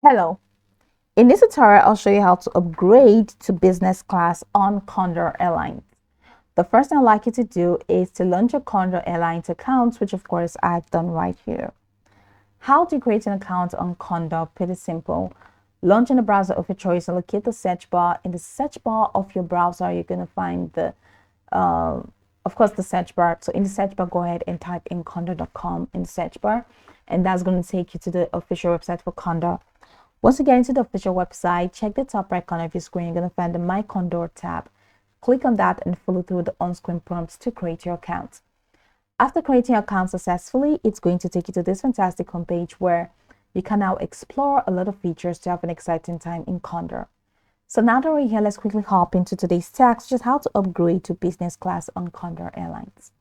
Hello. In this tutorial, I'll show you how to upgrade to business class on Condor Airlines. The first thing I'd like you to do is to launch your Condor Airlines account, which of course I've done right here. How to create an account on Condor? Pretty simple. Launch in the browser of your choice and locate the search bar. In the search bar of your browser, you're going to find of course, the search bar. So in the search bar, go ahead and type in condor.com in the search bar, and that's going to take you to the official website for Condor. Once you get into the official website, check the top right corner of your screen. You're going to find the My Condor tab. Click on that and follow through the on-screen prompts to create your account. After creating your account successfully, it's going to take you to this fantastic homepage where you can now explore a lot of features to have an exciting time in Condor. So now that we're here, let's quickly hop into today's task, which is how to upgrade to business class on Condor Airlines.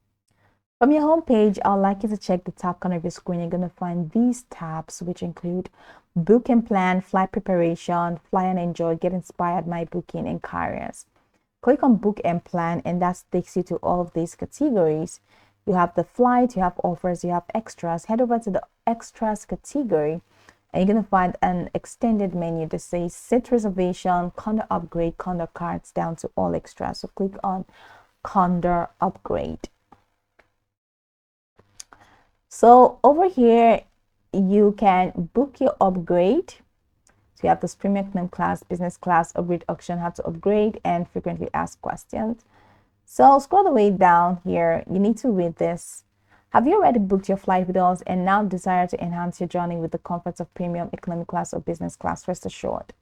From your home page, I'd like you to check the top corner of your screen. You're going to find these tabs, which include Book and Plan, Flight Preparation, Fly and Enjoy, Get Inspired, My Booking, and Carriers. Click on Book and Plan, and that takes you to all of these categories. You have the flight, you have offers, you have extras. Head over to the extras category, and you're going to find an extended menu that says Seat Reservation, Condor Upgrade, Condor Cards, down to all extras. So click on Condor Upgrade. So over here, you can book your upgrade. So you have this premium economy class, business class, upgrade option, how to upgrade, and frequently asked questions. So scroll the way down here. You need to read this. Have you already booked your flight with us and now desire to enhance your journey with the comforts of premium economy class or business class? Rest assured,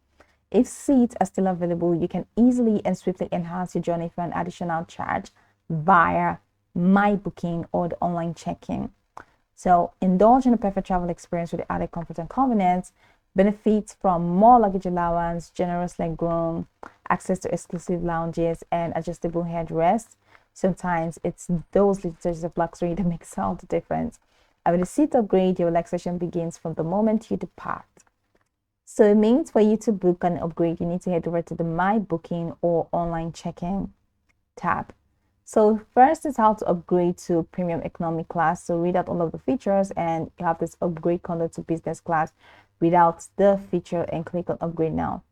if seats are still available, you can easily and swiftly enhance your journey for an additional charge via My Booking or the online check-in. So indulge in a perfect travel experience with the added comfort and convenience, benefits from more luggage allowance, generous legroom, access to exclusive lounges, and adjustable headrests. Sometimes it's those little touches of luxury that makes all the difference. And with a seat upgrade, your relaxation begins from the moment you depart. So it means for you to book an upgrade, you need to head over to the My Booking or online check-in tab. So first is how to upgrade to premium economy class. So read out all of the features, and you have this upgrade Condor to business class. Read out the feature and click on upgrade now.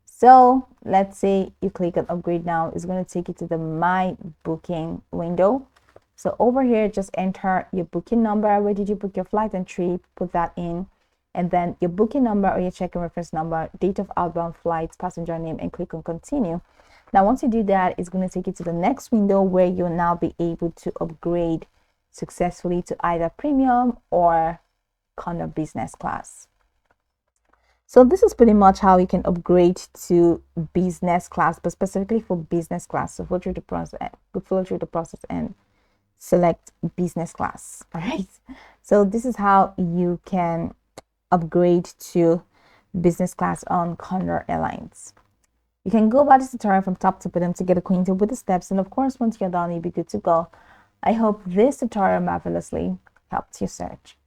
So let's say you click on upgrade now. It's going to take you to the My Booking window. So over here, just enter your booking number. Where did you book your flight and trip? Put that in. And then your booking number or your check-in reference number, date of outbound flights, passenger name, and click on continue. Now, once you do that, it's going to take you to the next window where you'll now be able to upgrade successfully to either premium or Condor business class. So this is pretty much how you can upgrade to business class, but specifically for business class. So follow through the process and select business class. All right. So this is how you can upgrade to business class on Condor Airlines. You can go about this tutorial from top to bottom to get acquainted with the steps, and of course, once you're done, you'll be good to go. I hope this tutorial marvelously helped you search.